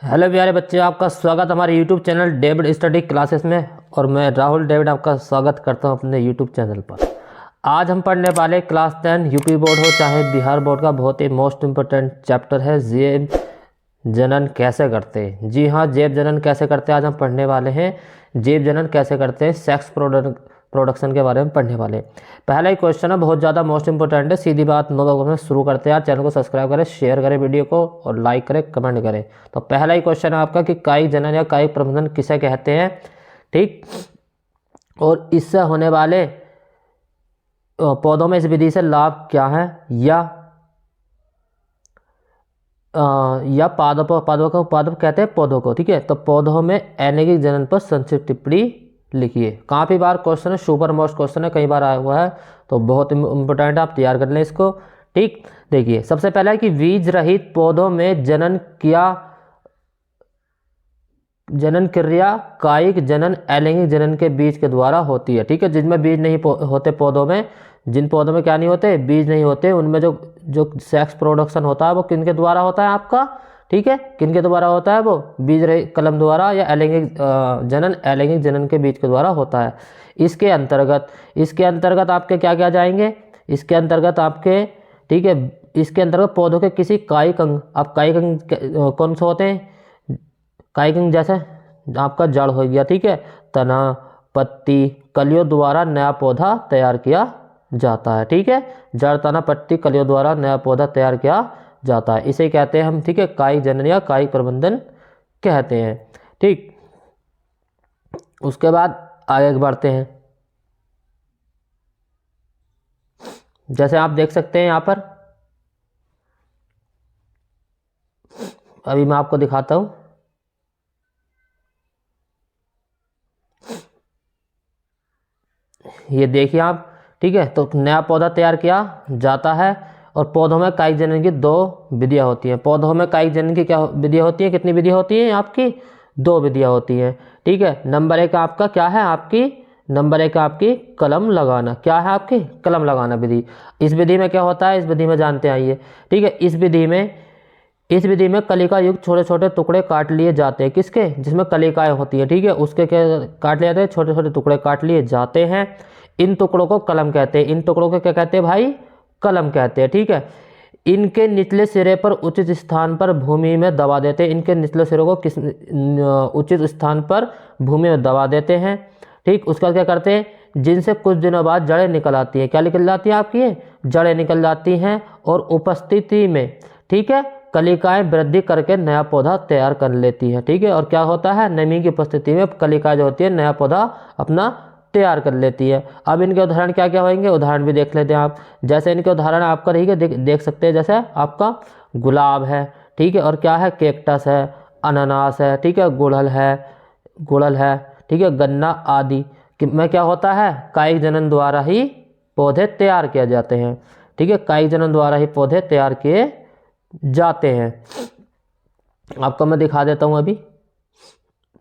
Hello प्यारे बच्चे, आपका स्वागत हमारे YouTube channel David study classes में। और मैं राहुल डेविड आपका स्वागत करता हूं अपने यूट्यूब चैनल पर। आज हम पढ़ने वाले क्लास 10 यूपी बोर्ड हो चाहे बिहार बोर्ड का बहुत ही मोस्ट इम्पोर्टेंट चैप्टर है जेब जनन कैसे करते हैं। जी हाँ, जेब जनन कैसे करते हैं आज हम पढ़ने वाले हैं। जेब जनन कैसे करते हैं, सेक्स प्रोडक्शन के बारे में पढ़ने वाले। पहला ही क्वेश्चन है, बहुत ज़्यादा मोस्ट इंपॉर्टेंट है। सीधी बात नो में शुरू करते हैं। यार चैनल को सब्सक्राइब करें, शेयर करें वीडियो को और लाइक करें, कमेंट करें। तो पहला ही क्वेश्चन है आपका कि कायिक जनन या कायिक प्रबंधन किसे कहते हैं। ठीक, और इससे होने वाले पौधों में इस विधि से लाभ क्या है, या पादप कहते हैं पौधों को। ठीक है, तो पौधों में अनैंगिक जनन पर संक्षिप्त टिप्पणी लिखिए। काफ़ी बार क्वेश्चन है, सुपर मोस्ट क्वेश्चन है, कई बार आया हुआ है, तो बहुत इंपॉर्टेंट है, आप तैयार कर लें इसको। ठीक, देखिए सबसे पहला है कि बीज रहित पौधों में जनन क्रिया कायिक जनन अलैंगिक जनन के बीज के द्वारा होती है। ठीक है, जिनमें बीज नहीं होते पौधों में, जिन पौधों में क्या नहीं होते, बीज नहीं होते, उनमें जो जो सेक्स प्रोडक्शन होता है वो किनके द्वारा होता है आपका। ठीक है, किनके द्वारा होता है वो, बीज रहित कलम द्वारा या अलैंगिक जनन के बीज के द्वारा होता है। इसके अंतर्गत आपके क्या क्या जाएंगे, इसके अंतर्गत आपके, ठीक है, इसके अंतर्गत पौधों के किसी कायिक अंग, अब कायिक अंग कौन से होते हैं, कायिक अंग जैसे आपका जड़ हो गया, ठीक है, तना, पत्ती, कलियों द्वारा नया पौधा तैयार किया जाता है। ठीक है, जड़, तना, पत्ती, कलियों द्वारा नया पौधा तैयार किया जाता है, इसे कहते हैं हम, ठीक है, कायिक जनन या कायिक प्रबंधन कहते हैं। ठीक, उसके बाद आगे बढ़ते हैं। जैसे आप देख सकते हैं यहाँ पर, अभी मैं आपको दिखाता हूं। ये देखिए आप, ठीक है, तो नया पौधा तैयार किया जाता है। और पौधों में कायिक जनन की दो विधियां होती हैं। पौधों में कायिक जनन की क्या विधियां होती हैं, कितनी विधियां होती हैं आपकी, दो विधियां होती हैं। ठीक है, नंबर एक आपका क्या है, नंबर एक आपकी कलम लगाना। क्या है आपकी, कलम लगाना विधि। इस विधि में क्या होता है, इस विधि में जानते आइए। ठीक है, इस विधि में कलिका युक्त छोटे छोटे टुकड़े काट लिए जाते हैं। किसके, जिसमें कलिकाएं होती हैं, ठीक है, उसके क्या काट लिए जाते हैं, छोटे छोटे टुकड़े काट लिए जाते हैं। इन टुकड़ों को कलम कहते हैं। इन टुकड़ों को क्या कहते हैं भाई, कलम कहते हैं। ठीक है, इनके निचले सिरे पर उचित स्थान पर भूमि में दबा देते हैं। इनके निचले सिरे को किस उचित स्थान पर भूमि में दबा देते हैं। ठीक, उसका क्या करते हैं, जिनसे कुछ दिनों बाद जड़ें निकल आती हैं। क्या निकल जाती हैं आपकी, जड़ें निकल जाती हैं। और उपस्थिति में, ठीक है, कलिकाएं वृद्धि करके नया पौधा तैयार कर लेती है। ठीक है, और क्या होता है, नमी की उपस्थिति में कलिकाएं जो होती है नया पौधा अपना तैयार कर लेती है। अब इनके उदाहरण क्या क्या होंगे, उदाहरण भी देख लेते हैं आप। जैसे इनके उदाहरण आपका रही देख सकते हैं, जैसे आपका गुलाब है, ठीक है, और क्या है, कैक्टस है, अनानास है, ठीक है, गुड़हल है, ठीक है, गन्ना आदि में क्या होता है, कायिक जनन द्वारा ही पौधे तैयार किए जाते हैं। ठीक है, कायिक जनन द्वारा ही पौधे तैयार किए जाते हैं। आपको मैं दिखा देता हूं अभी।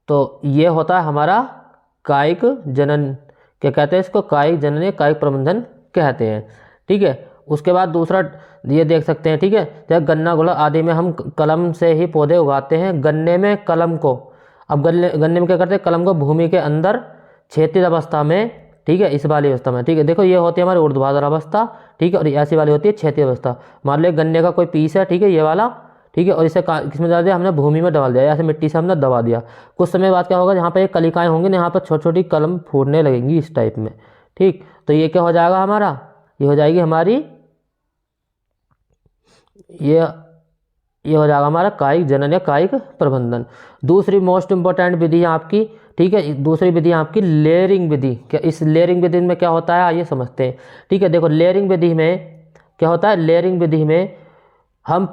तो ये होता है हमारा कायिक जनन, क्या कहते हैं इसको, कायिक जनन या कायिक प्रबंधन कहते हैं। ठीक है, उसके बाद दूसरा ये देख सकते हैं, ठीक है, जैसे गन्ना, गुलाब आदि में हम कलम से ही पौधे उगाते हैं। गन्ने में कलम को, अब गन्ने में क्या करते हैं, कलम को भूमि के अंदर क्षैतिज अवस्था में, ठीक है, इस वाली अवस्था में, ठीक है, देखो ये होती है हमारी ऊर्ध्वाधर अवस्था, ठीक है, और ऐसी वाली होती है क्षैतिज अवस्था। मान लो गन्ने का कोई पीस है, ठीक है, ये वाला, ठीक है, और इसे किसमें डाल दिया हमने, भूमि में डाल दिया, ऐसे मिट्टी से हमने दबा दिया। कुछ समय बाद क्या होगा, जहाँ पे ये कलिकाएं होंगी ना, यहाँ पर छोटी छोटी कलम फूटने लगेंगी इस टाइप में। ठीक, तो ये क्या हो जाएगा हमारा, ये हो जाएगी हमारी, ये हो जाएगा हमारा कायिक जनन या कायिक प्रबंधन। दूसरी मोस्ट इंपॉर्टेंट विधि है आपकी, ठीक है, दूसरी विधि है आपकी लेयरिंग विधि। क्या इस लेयरिंग विधि में क्या होता है, आइए समझते हैं। ठीक है, देखो लेयरिंग विधि में क्या होता है, लेयरिंग विधि में हम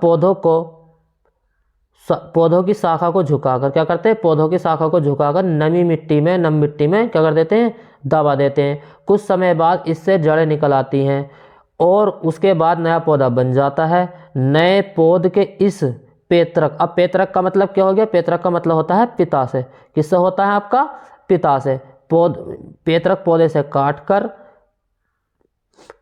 पौधों की शाखा को झुकाकर क्या करते हैं, पौधों की शाखा को झुकाकर नम मिट्टी में क्या कर देते हैं, दबा देते हैं। कुछ समय बाद इससे जड़ें निकल आती हैं और उसके बाद नया पौधा बन जाता है। नए पौध के इस पेतरक, अब पेतरक का मतलब क्या हो गया, पेतरक का मतलब होता है पिता से। किससे होता है आपका, पिता से। पेतरक पौधे से काट कर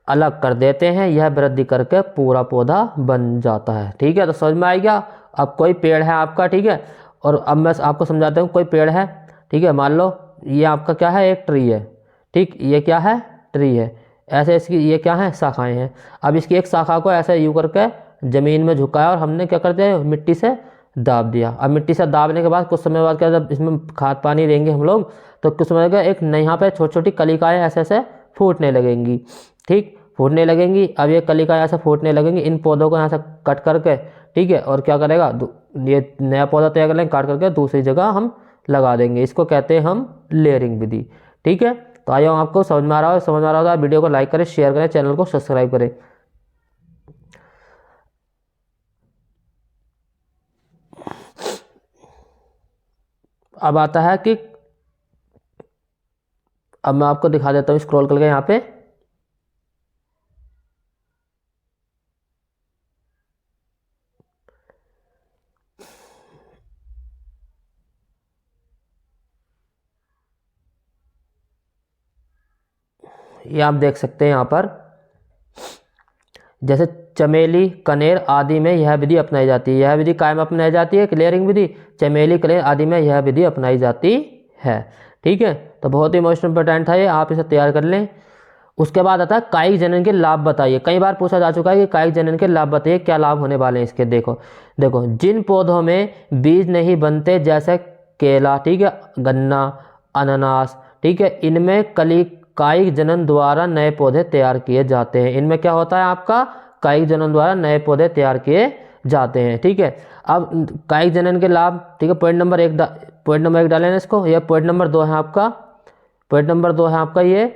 अलग कर देते हैं, यह वृद्धि करके पूरा पौधा बन जाता है। ठीक है, तो समझ में आ गया। अब कोई पेड़ है आपका, ठीक है, और अब मैं आपको समझाता हूँ। कोई पेड़ है, ठीक है, मान लो ये आपका क्या है, एक ट्री है, ठीक, ये क्या है, ट्री है, ऐसे इसकी ये क्या है, शाखाएं हैं। अब इसकी एक शाखा को ऐसे यूँ करके ज़मीन में झुकाया और हमने क्या कर दिया, मिट्टी से दाब दिया। अब मिट्टी से दाबने के बाद कुछ समय बाद क्या, जब इसमें खाद पानी देंगे हम लोग, तो कुछ समय का एक यहाँ पे छोटी छोटी कलिकाएँ ऐसे ऐसे फूटने लगेंगी, ठीक, फूटने लगेंगी। अब ये कलिकाएँ ऐसे फूटने लगेंगी, इन पौधों को यहाँ से कट करके, ठीक है, और क्या करेगा, ये नया पौधा तैयार कर लेंगे, काट करके दूसरी जगह हम लगा देंगे। इसको कहते हैं हम लेयरिंग विधि, ठीक है। तो आइए आपको समझ में आ रहा हो, समझ में आ रहा हो, वीडियो को लाइक करें, शेयर करें, चैनल को सब्सक्राइब करें। अब आता है कि अब मैं आपको दिखा देता हूँ स्क्रॉल करके यहाँ पे। ये आप देख सकते हैं यहाँ पर, जैसे चमेली, कनेर आदि में यह विधि अपनाई जाती है। यह विधि काय में अपनाई जाती है, क्लियरिंग विधि। चमेली, कनेर आदि में यह विधि अपनाई जाती है, ठीक है। तो बहुत ही मोस्ट इंपॉर्टेंट है ये, आप इसे तैयार कर लें। उसके बाद आता है कायिक जनन के लाभ बताइए। कई बार पूछा जा चुका है कि कायिक जनन के लाभ बताइए, क्या लाभ होने वाले हैं इसके। देखो देखो, जिन पौधों में बीज नहीं बनते, जैसे केला, ठीक है, गन्ना, अनानास, ठीक है, इनमें कायिक जनन द्वारा नए पौधे तैयार किए जाते हैं। इनमें क्या होता है आपका, कायिक जनन द्वारा नए पौधे तैयार किए जाते हैं, ठीक है। अब कायिक जनन के लाभ, ठीक है, पॉइंट नंबर एक डालें इसको। यह पॉइंट नंबर 2 है आपका, पॉइंट नंबर 2 है आपका ये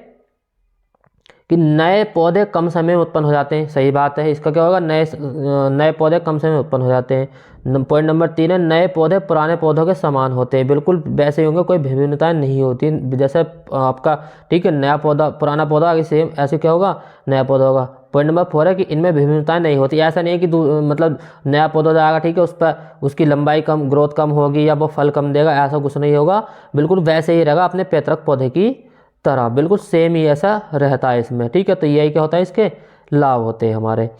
कि नए पौधे कम समय में उत्पन्न हो जाते हैं। सही बात है, इसका क्या होगा, नए पौधे कम समय में उत्पन्न हो जाते हैं। पॉइंट नंबर 3 है, नए पौधे पुराने पौधों के समान होते हैं, बिल्कुल वैसे ही होंगे, कोई विभिन्नताएं नहीं होती जैसे आपका, ठीक है, नया पौधा पुराना पौधा आगे सेम ऐसे क्या होगा, नया पौधा होगा। पॉइंट नंबर 4 है कि इनमें विभिन्नताएं नहीं होती। ऐसा नहीं है कि मतलब नया पौधा जाएगा, ठीक है, उस पर उसकी लंबाई कम, ग्रोथ कम होगी या वो फल कम देगा, ऐसा कुछ नहीं होगा, बिल्कुल वैसे ही रहेगा अपने पैतृक पौधे की तरह, बिल्कुल सेम ही ऐसा रहता है इसमें, ठीक है। तो यही क्या होता है, इसके लाभ होते हैं हमारे।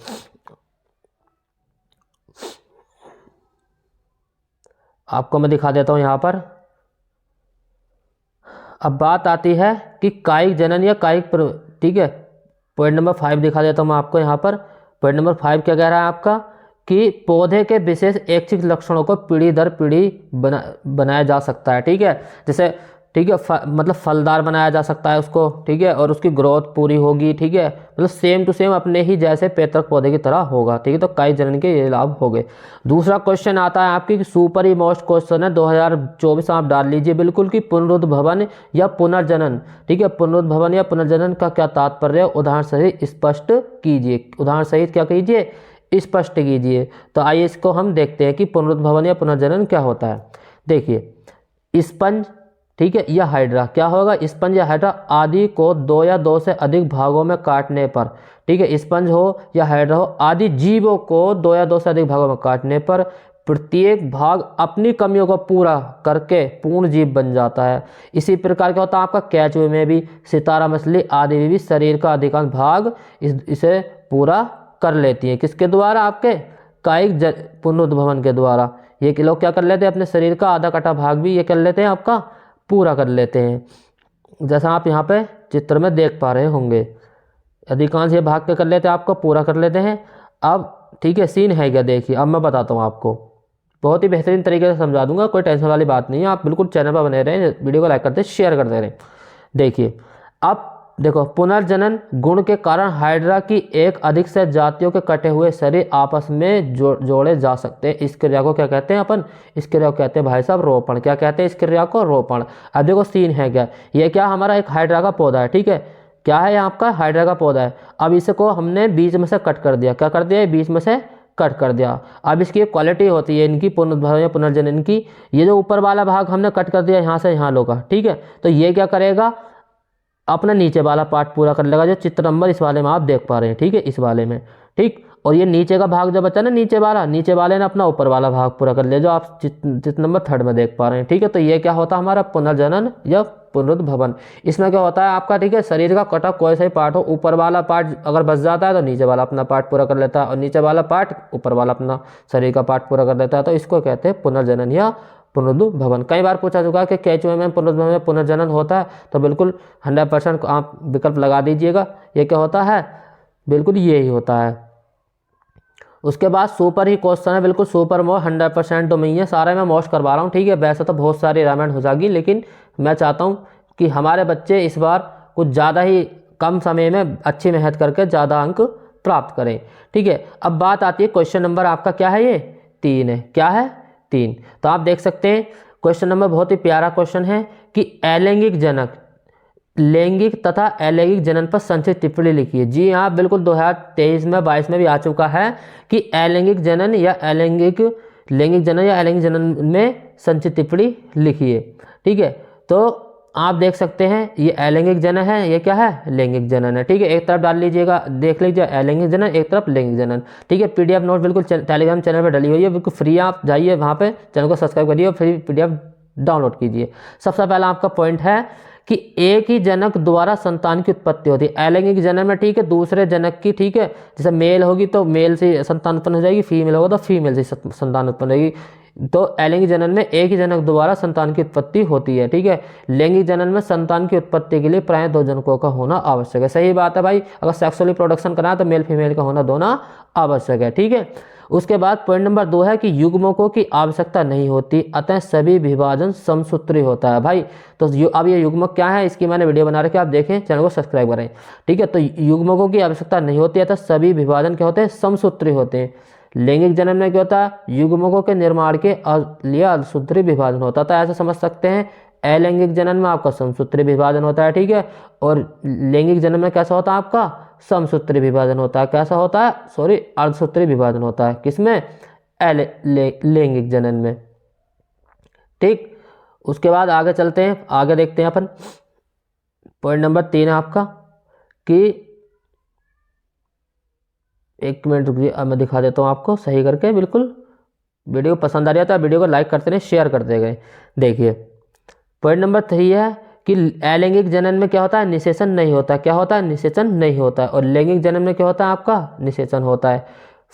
आपको मैं दिखा देता हूं यहां पर। अब बात आती है कि कायिक जनन या ठीक है, पॉइंट नंबर 5 दिखा देता हूं मैं आपको यहां पर। पॉइंट नंबर 5 क्या कह रहा है आपका, कि पौधे के विशेष ऐच्छिक लक्षणों को पीढ़ी दर पीढ़ी बनाया जा सकता है, ठीक है। जैसे, ठीक है, मतलब फलदार बनाया जा सकता है उसको, ठीक है, और उसकी ग्रोथ पूरी होगी, ठीक है, मतलब सेम टू सेम अपने ही जैसे पैतृक पौधे की तरह होगा, ठीक है। तो कायिक जनन के ये लाभ हो गए। दूसरा क्वेश्चन आता है आपकी, सुपर ही मोस्ट क्वेश्चन है 2024, आप डाल लीजिए बिल्कुल, कि पुनरुद्भवन या पुनर्जनन, ठीक है, पुनरुद्भवन या पुनर्जनन का क्या तात्पर्य है, उदाहरण सहित स्पष्ट कीजिए। उदाहरण सहित क्या कीजिए, स्पष्ट कीजिए। तो आइए इसको हम देखते हैं कि पुनरुद्भवन या पुनर्जनन क्या होता है। देखिए, स्पंज, ठीक है, यह हाइड्रा क्या होगा, स्पंज या हाइड्रा आदि को 2 या 2 से अधिक भागों में काटने पर, ठीक है, स्पंज हो या हाइड्रा हो, आदि जीवों को 2 या 2 से अधिक भागों में काटने पर प्रत्येक भाग अपनी कमियों को पूरा करके पूर्ण जीव बन जाता है। इसी प्रकार क्या होता है आपका केंचुए में भी, सितारा मछली आदि में भी शरीर का अधिकांश भाग इसे पूरा कर लेती है। किसके द्वारा, आपके कायिक पुनरुद्भवन के द्वारा। ये लोग क्या कर लेते हैं, अपने शरीर का आधा कटा भाग भी ये कर लेते हैं, आपका पूरा कर लेते हैं। जैसा आप यहाँ पे चित्र में देख पा रहे होंगे, अधिकांश ये भाग के कर लेते हैं, आपको पूरा कर लेते हैं। अब ठीक है, सीन है क्या, देखिए अब मैं बताता हूँ आपको, बहुत ही बेहतरीन तरीके से समझा दूंगा, कोई टेंशन वाली बात नहीं है। आप बिल्कुल चैनल पर बने रहें, वीडियो को लाइक करते शेयर करते रहें। देखिए अब देखो, पुनर्जनन गुण के कारण हाइड्रा की एक अधिक से जातियों के कटे हुए शरीर आपस में जोड़े जा सकते हैं। इस क्रिया को क्या कहते हैं अपन, इस क्रिया को कहते हैं भाई साहब रोपण। क्या कहते हैं इस क्रिया को, रोपण। अब देखो सीन है क्या, ये क्या हमारा एक हाइड्रा का पौधा है, ठीक है, क्या है आपका हाइड्रा का पौधा है। अब इसको हमने बीच में से कट कर दिया, क्या कर दिया, बीच में से कट कर दिया। अब इसकी एक क्वालिटी होती है इनकी पुनर्भरण या पुनर्जनन की, ये जो ऊपर वाला भाग हमने कट कर दिया यहाँ से यहाँ लोगा, ठीक है, तो ये क्या करेगा, अपना नीचे वाला पार्ट पूरा कर लेगा, जो चित्र नंबर इस वाले में आप देख पा रहे हैं, ठीक है, इस वाले में, ठीक। और ये नीचे का भाग जो बचा ना, नीचे वाले ने अपना ऊपर वाला भाग पूरा कर लिया, जो आप चित्र नंबर 3 में देख पा रहे हैं, ठीक है। तो ये क्या होता है हमारा पुनर्जनन या पुनरुद्भवन। इसमें क्या होता है आपका, ठीक है, शरीर का कटा कोई सा ही पार्ट हो, ऊपर वाला पार्ट अगर बच जाता है तो नीचे वाला अपना पार्ट पूरा कर लेता है, और नीचे वाला पार्ट ऊपर वाला अपना शरीर का पार्ट पूरा कर लेता है। तो इसको कहते हैं पुनर्जनन या पुनरुद्भवन। कई बार पूछा चुका है कि केंचुए में पुनरुद्भवन में पुनर्जनन होता है, तो बिल्कुल 100% आप विकल्प लगा दीजिएगा। ये क्या होता है, बिल्कुल ये ही होता है। उसके बाद सुपर ही क्वेश्चन है, बिल्कुल सुपर मोस्ट 100% डोमेन है, सारे मैं मोस्ट करवा रहा हूँ, ठीक है। वैसे तो बहुत सारी रामायण हो जाएगी, लेकिन मैं चाहता हूँ कि हमारे बच्चे इस बार कुछ ज़्यादा ही कम समय में अच्छी मेहनत करके ज़्यादा अंक प्राप्त करें, ठीक है। अब बात आती है क्वेश्चन नंबर आपका क्या है, ये 3 है। क्या है, 3। तो आप देख सकते हैं क्वेश्चन नंबर बहुत ही प्यारा क्वेश्चन है कि अलैंगिक जनक लैंगिक तथा अलैंगिक जनन पर संक्षिप्त टिप्पणी लिखिए। जी हाँ, बिल्कुल 2023 में 22 में भी आ चुका है कि अलैंगिक जनन या लैंगिक जनन या अलैंगिक जनन में संक्षिप्त टिप्पणी लिखिए, ठीक है। तो आप देख सकते हैं ये अलैंगिक जनन है, ये क्या है, लैंगिक जनन है, ठीक है। एक तरफ डाल लीजिएगा, देख लीजिए अलैंगिक जनन, एक तरफ लैंगिक जनन, ठीक है। PDF नोट बिल्कुल टेलीग्राम चैनल पर डली हुई है, बिल्कुल फ्री। आप जाइए वहाँ पे, चैनल को सब्सक्राइब करिए और फ्री PDF डाउनलोड कीजिए। सबसे पहला आपका पॉइंट है कि एक ही जनक द्वारा संतान की उत्पत्ति होती है अलैंगिक जनन में, ठीक है। दूसरे जनक की, ठीक है, जैसे मेल होगी तो मेल से संतान उत्पन्न हो जाएगी, फीमेल होगा तो फीमेल से संतान उत्पन्न होगी। तो अलैंगिक जनन में एक ही जनक द्वारा संतान की उत्पत्ति होती है, ठीक है। लैंगिक जनन में संतान की उत्पत्ति के लिए प्राय 2 जनकों का होना आवश्यक है। सही बात है भाई, अगर सेक्सुअली प्रोडक्शन करना है तो मेल फीमेल का होना दोनों आवश्यक है, ठीक है। उसके बाद पॉइंट नंबर 2 है कि युग्मकों की आवश्यकता नहीं होती, अतः सभी विभाजन समसूत्री होता है भाई। तो अब ये युग्मक क्या है, इसकी मैंने वीडियो बना रखी है, आप देखें, चैनल को सब्सक्राइब करें, ठीक है। तो युग्मकों की आवश्यकता नहीं होती, अतः सभी विभाजन क्या होते हैं, समसूत्री होते हैं। लैंगिक जनन में क्या होता है, युग्मकों के निर्माण के लिए असूत्री विभाजन होता था, ऐसा समझ सकते हैं। अलैंगिक जनन में आपका समसूत्री विभाजन होता है, ठीक है। और लैंगिक जनन में कैसा होता है, आपका समसूत्री विभाजन होता है। कैसा होता है, सॉरी, अर्धसूत्री विभाजन होता है, किसमें, लैंगिक जनन में, ठीक। उसके बाद आगे चलते हैं, आगे देखते हैं अपन। पॉइंट नंबर 3 है आपका कि, एक मिनट रुकिए, अब मैं दिखा देता हूँ आपको सही करके, बिल्कुल। वीडियो पसंद आ रही है तो वीडियो को लाइक करते रहे, शेयर करते गए। देखिए पॉइंट नंबर 3 है कि अलैंगिक जनन में क्या होता है, निषेचन नहीं होता। क्या होता है, निषेचन नहीं होता है। और लैंगिक जनन में क्या होता है, आपका निषेचन होता है।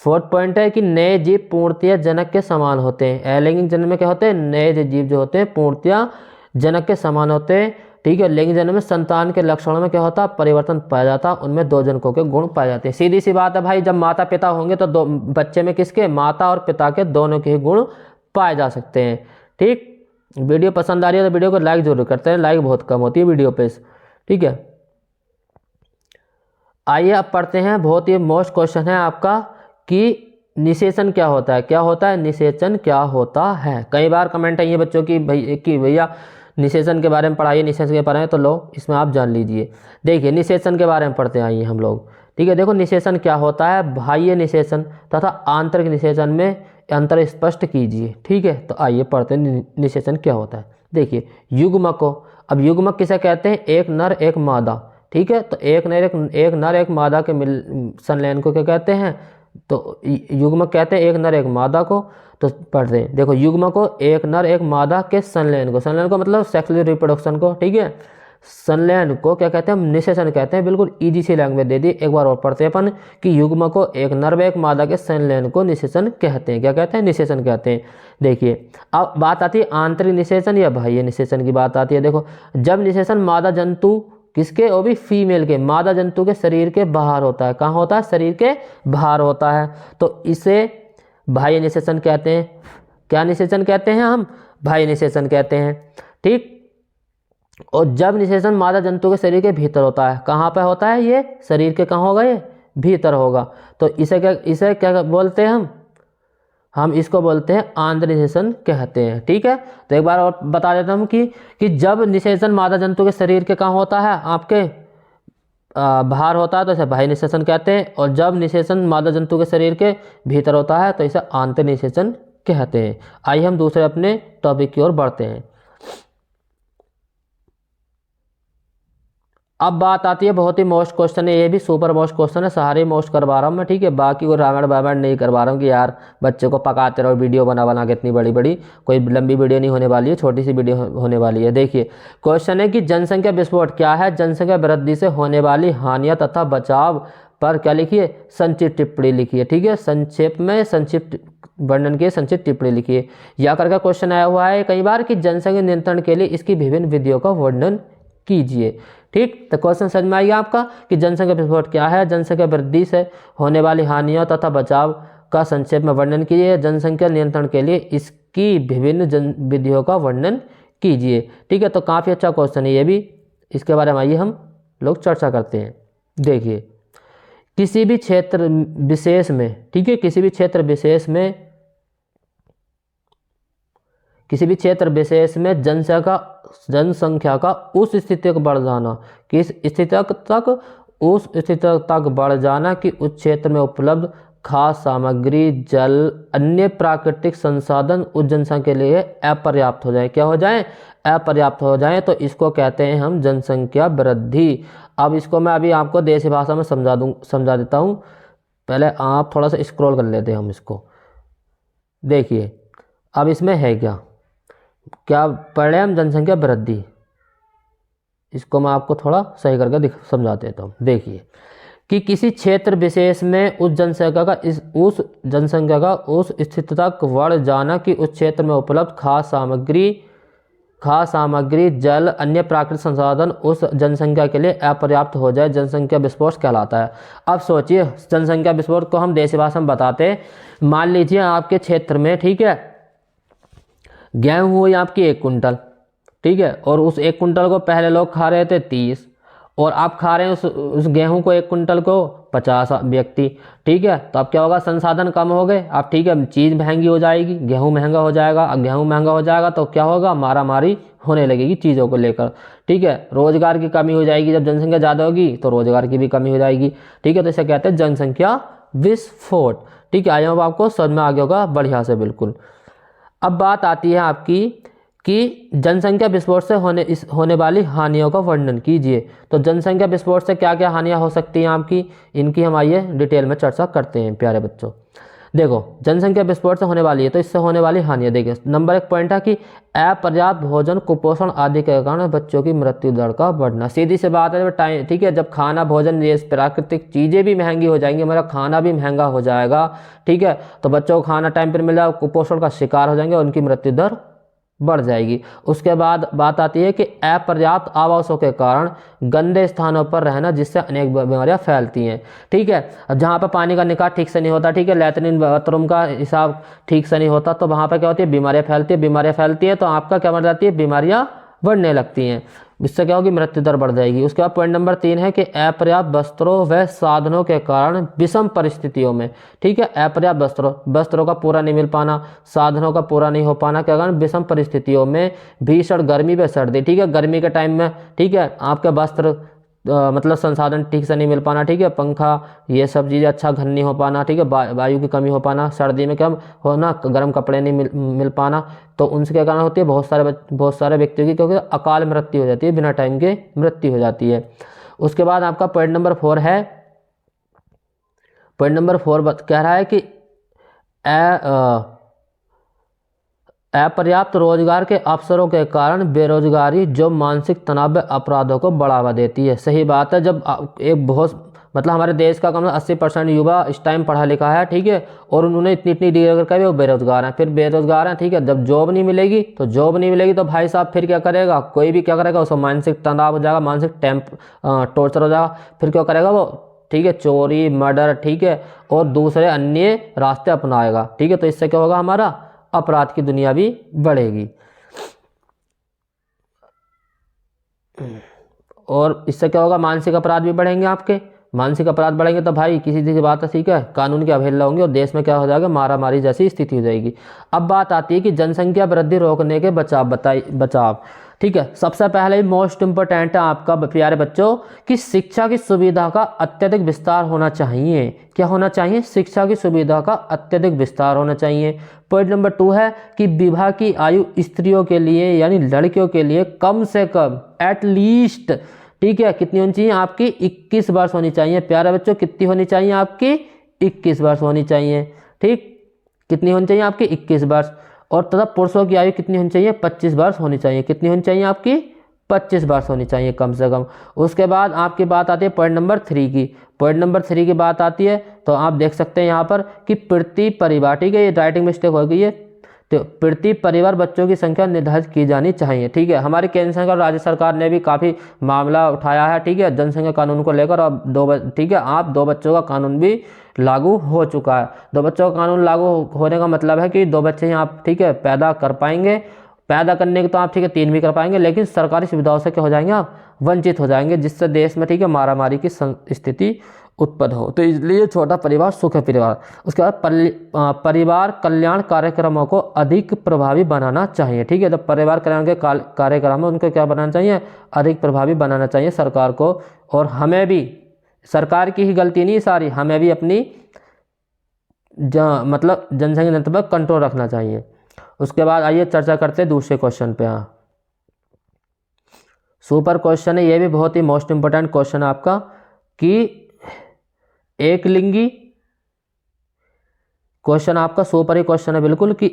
4th पॉइंट है कि नए जीव पूर्णतया जनक के समान होते हैं। अलैंगिक जनन में क्या होते हैं, नए जीव जो होते हैं पूर्णतया जनक के समान होते हैं, ठीक है। लैंगिक जनन में संतान के लक्षणों में क्या होता है, परिवर्तन पाया जाता है, उनमें 2 जनकों के गुण पाए जाते हैं। सीधी सी बात है भाई, जब माता पिता होंगे तो बच्चे में किसके, माता और पिता के दोनों के ही गुण पाए जा सकते हैं, ठीक। वीडियो पसंद आ रही है तो वीडियो को लाइक जरूर करते हैं, लाइक बहुत कम होती है वीडियो पे, ठीक है। आइए अब पढ़ते हैं, बहुत ही मोस्ट क्वेश्चन है आपका कि निषेचन क्या होता है। क्या होता है, निषेचन क्या होता है। कई बार कमेंट आई है बच्चों की, भैया निषेचन के बारे में पढ़ाइए, निषेचन के बारे में, तो लो इसमें आप जान लीजिए। देखिए निषेचन के बारे में पढ़ते आइए हम लोग, ठीक है। देखो निषेचन क्या होता है, बाह्य निषेचन तथा आंतरिक निषेचन में अंतर स्पष्ट कीजिए, ठीक है। तो आइए पढ़ते हैं निषेचन क्या होता है। देखिए युग्मकों, अब युग्मक किसे कहते हैं, एक नर एक मादा, ठीक है। तो एक नर एक मादा के संलयन को क्या कहते हैं, तो युग्मक कहते हैं एक नर एक मादा को। तो पढ़ते हैं, देखो युग्मक को एक नर एक मादा के संलयन को मतलब सेक्सुअल रिप्रोडक्शन को, ठीक है। संलयन को क्या कहते हैं, निषेचन कहते हैं। बिल्कुल इजी सी लैंग्वेज दे दी, एक बार और पढ़ते हैं अपन कि युग्मक को एक नर व एक मादा के संलयन को निषेचन कहते हैं। क्या कहते हैं, निषेचन कहते हैं। देखिए अब बात आती है आंतरिक निषेचन या बाह्य निषेचन की बात आती है। देखो जब निषेचन मादा जंतु किसके, वो भी फीमेल के, मादा जंतु के शरीर के बाहर होता है। कहाँ होता है, शरीर के बाहर होता है, तो इसे बाह्य निषेचन कहते हैं। क्या निषेचन कहते हैं हम, बाह्य निषेचन कहते हैं, ठीक। और जब निषेचन मादा जंतु के शरीर के भीतर होता है, कहाँ पे होता है, ये शरीर के कहाँ होगा, ये भीतर होगा, तो इसे क्या बोलते हैं हम इसको बोलते हैं आंतरिक निषेचन कहते हैं, ठीक है। तो एक बार और बता देता हूँ कि जब निषेचन मादा जंतु के शरीर के कहाँ होता है, आपके बाहर होता है, तो इसे बाह्य निषेचन कहते हैं। और जब निषेचन मादा जंतु के शरीर के भीतर होता है तो इसे आंतरिक निषेचन कहते हैं। आइए हम दूसरे अपने टॉपिक की ओर बढ़ते हैं। अब बात आती है, बहुत ही मोस्ट क्वेश्चन है, ये भी सुपर मोस्ट क्वेश्चन है, सारे मोस्ट करवा रहा हूँ मैं, ठीक है। बाकी वो रामायण नहीं करवा रहा हूँ कि यार बच्चे को पकाते रहो वीडियो बना के, इतनी बड़ी कोई लंबी वीडियो नहीं होने वाली है, छोटी सी वीडियो होने वाली है। देखिए क्वेश्चन है कि जनसंख्या विस्फोट क्या है, जनसंख्या वृद्धि से होने वाली हानियाँ तथा बचाव पर क्या लिखिए, संक्षिप्त टिप्पणी लिखिए। ठीक है, संक्षेप में संक्षिप्त वर्णन की संक्षिप्त टिप्पणी लिखिए। या करके क्वेश्चन आया हुआ है कई बार कि जनसंख्या नियंत्रण के लिए इसकी विभिन्न विधियों का वर्णन कीजिए। ठीक, तो क्वेश्चन समझ में आ गया आपका कि जनसंख्या विस्फोट क्या है, जनसंख्या वृद्धि से होने वाली हानियों तथा बचाव का संक्षेप में वर्णन कीजिए, जनसंख्या नियंत्रण के लिए इसकी विभिन्न विधियों का वर्णन कीजिए। ठीक है, तो काफ़ी अच्छा क्वेश्चन है ये भी, इसके बारे में आइए हम लोग चर्चा करते हैं। देखिए, किसी भी क्षेत्र विशेष में, ठीक है, किसी भी क्षेत्र विशेष में जनसंख्या का उस स्थिति तक बढ़ जाना, किस स्थिति तक, उस स्थिति तक बढ़ जाना कि उस क्षेत्र में उपलब्ध खाद्य सामग्री, जल, अन्य प्राकृतिक संसाधन उस जनसंख्या के लिए अपर्याप्त हो जाए। क्या हो जाए? अपर्याप्त हो जाए, तो इसको कहते हैं हम जनसंख्या वृद्धि। अब इसको मैं अभी आपको देसी भाषा में समझा देता हूँ। पहले आप थोड़ा सा स्क्रॉल कर लेते हैं हम इसको। देखिए, अब इसमें है क्या पढ़े हम, जनसंख्या वृद्धि। इसको मैं आपको थोड़ा सही करके समझा देता हूँ। देखिए कि किसी क्षेत्र विशेष में उस जनसंख्या का उस स्थिति तक बढ़ जाना कि उस क्षेत्र में उपलब्ध खाद्य सामग्री, जल, अन्य प्राकृतिक संसाधन उस जनसंख्या के लिए अपर्याप्त हो जाए, जनसंख्या विस्फोट कहलाता है। अब सोचिए, जनसंख्या विस्फोट को हम देसी भाषा में बताते हैं। मान लीजिए आपके क्षेत्र में, ठीक है, गेहूँ हुई आपकी 1 कुंटल, ठीक है, और उस 1 कुंटल को पहले लोग खा रहे थे 30, और आप खा रहे हैं उस गेहूं को 1 कुंटल को 50 व्यक्ति। ठीक है, तो अब क्या होगा, संसाधन कम हो गए। अब ठीक है, चीज़ महंगी हो जाएगी, गेहूं महंगा हो जाएगा। अब गेहूं महंगा हो जाएगा तो क्या होगा, मारामारी होने लगेगी चीज़ों को लेकर। ठीक है, रोजगार की कमी हो जाएगी। जब जनसंख्या ज़्यादा होगी तो रोजगार की भी कमी हो जाएगी। ठीक है, तो इसे कहते हैं जनसंख्या विस्फोट। ठीक है, आया आपको समझ में आ गया होगा बढ़िया से, बिल्कुल। अब बात आती है आपकी कि जनसंख्या विस्फोट से होने वाली हानियों का वर्णन कीजिए। तो जनसंख्या विस्फोट से क्या क्या हानियां हो सकती हैं आपकी, इनकी हम आइए डिटेल में चर्चा करते हैं प्यारे बच्चों। देखो, जनसंख्या विस्फोट से होने वाली है तो इससे होने वाली हानियां देखिए। नंबर 1 पॉइंट है कि अपर्याप्त भोजन, कुपोषण आदि के कारण बच्चों की मृत्यु दर का बढ़ना। सीधी सी बात है, टाइम, ठीक है, जब खाना, भोजन, ये प्राकृतिक चीज़ें भी महंगी हो जाएंगी, हमारा खाना भी महंगा हो जाएगा। ठीक है, तो बच्चों को खाना टाइम पर मिला, कुपोषण का शिकार हो जाएंगे, उनकी मृत्यु दर बढ़ जाएगी। उसके बाद बात आती है कि अपर्याप्त आवासों के कारण गंदे स्थानों पर रहना, जिससे अनेक बीमारियां फैलती हैं। ठीक है, जहाँ पर पानी का निकास ठीक से नहीं होता, ठीक है, लैट्रिन बाथरूम का हिसाब ठीक से नहीं होता, तो वहाँ पर क्या होती है, बीमारियां फैलती है, तो आपका क्या बढ़ जाती है, बीमारियां बढ़ने लगती हैं। इससे क्या होगी, मृत्यु दर बढ़ जाएगी। उसके बाद पॉइंट नंबर 3 है कि अपर्याप्त वस्त्रों व साधनों के कारण विषम परिस्थितियों में, ठीक है, अपर्याप्त वस्त्रों का पूरा नहीं मिल पाना, साधनों का पूरा नहीं हो पाना के कारण विषम परिस्थितियों में भीषण गर्मी व सर्दी, ठीक है, गर्मी के टाइम में, ठीक है, आपके वस्त्र मतलब संसाधन ठीक से नहीं मिल पाना, ठीक है, पंखा, ये सब चीज़ें अच्छा घर नहीं हो पाना, ठीक है, वायु की कमी हो पाना, सर्दी में क्या होना, गर्म कपड़े नहीं मिल पाना, तो उनसे क्या कारण होती है, बहुत सारे व्यक्तियों की क्योंकि अकाल मृत्यु हो जाती है, बिना टाइम के मृत्यु हो जाती है। उसके बाद आपका पॉइंट नंबर 4 है, पॉइंट नंबर 4 कह रहा है कि अपर्याप्त रोजगार के अवसरों के कारण बेरोजगारी जो मानसिक तनाव व अपराधों को बढ़ावा देती है। सही बात है, जब एक बहुत मतलब हमारे देश का कम 80% युवा इस टाइम पढ़ा लिखा है, ठीक है, और उन्होंने इतनी डिग्री करके भी वो बेरोजगार हैं, फिर बेरोजगार हैं, ठीक है, जब जॉब नहीं मिलेगी तो भाई साहब फिर क्या करेगा, कोई भी क्या करेगा, उसको मानसिक तनाव हो जाएगा, मानसिक टॉर्चर हो जाएगा, फिर क्या करेगा वो, ठीक है, चोरी, मर्डर, ठीक है, और दूसरे अन्य रास्ते अपनाएगा। ठीक है, तो इससे क्या होगा, हमारा अपराध की दुनिया भी बढ़ेगी, और इससे क्या होगा, मानसिक अपराध भी बढ़ेंगे। आपके मानसिक अपराध बढ़ेंगे तो भाई किसी चीज़ की बात है, ठीक है, कानून की अवहेलना होंगी और देश में क्या हो जाएगा, मारामारी जैसी स्थिति हो जाएगी। अब बात आती है कि जनसंख्या वृद्धि रोकने के बचाव। ठीक है, सबसे पहले मोस्ट इम्पोर्टेंट है आपका प्यारे बच्चों कि शिक्षा की सुविधा का अत्यधिक विस्तार होना चाहिए। क्या होना चाहिए, शिक्षा की सुविधा का अत्यधिक विस्तार होना चाहिए। पॉइंट नंबर 2 है कि विवाह की आयु स्त्रियों के लिए यानी लड़कियों के लिए कम से कम एटलीस्ट, ठीक है, कितनी होनी चाहिए, आपकी 21 वर्ष होनी चाहिए। प्यारे बच्चों, कितनी होनी चाहिए, आपकी 21 वर्ष होनी चाहिए। ठीक, कितनी होनी चाहिए, आपकी 21 वर्ष। और तथा पुरुषों की आयु कितनी होनी चाहिए, 25 वर्ष होनी चाहिए। कितनी होनी चाहिए, आपकी 25 वर्ष होनी चाहिए कम से कम। उसके बाद आपकी बात आती है पॉइंट नंबर 3 की। पॉइंट नंबर 3 की बात आती है तो आप देख सकते हैं यहाँ पर कि प्रति परिवार, ठीक है, ये राइटिंग मिस्टेक हो गई है, तो प्रति परिवार बच्चों की संख्या निर्धारित की जानी चाहिए। ठीक है, हमारी केंद्र सरकार और राज्य सरकार ने भी काफ़ी मामला उठाया है, ठीक है, जनसंख्या कानून को लेकर। अब ठीक है, आप 2 बच्चों का कानून भी लागू हो चुका है। 2 बच्चों का कानून लागू होने का मतलब है कि 2 बच्चे ही आप, ठीक है, पैदा कर पाएंगे। पैदा करने के तो आप, ठीक है, 3 भी कर पाएंगे, लेकिन सरकारी सुविधाओं से क्या हो जाएंगे आप, वंचित हो जाएंगे, जिससे देश में, ठीक है, मारामारी की स्थिति उत्पन्न हो। तो इसलिए छोटा परिवार सुखी परिवार। उसके बाद परिवार कल्याण कार्यक्रमों को अधिक प्रभावी बनाना चाहिए। ठीक है, तो परिवार कल्याण के कार्यक्रम में उनको क्या बनाना चाहिए, अधिक प्रभावी बनाना चाहिए सरकार को। और हमें भी, सरकार की ही गलती नहीं सारी, हमें भी अपनी मतलब जनसंख्या नियंत्रण पर कंट्रोल रखना चाहिए। उसके बाद आइए चर्चा करते हैं दूसरे क्वेश्चन पे। हाँ, सुपर क्वेश्चन है, ये भी बहुत ही मोस्ट इंपोर्टेंट क्वेश्चन है आपका, कि एकलिंगी क्वेश्चन आपका सुपर ही क्वेश्चन है बिल्कुल, कि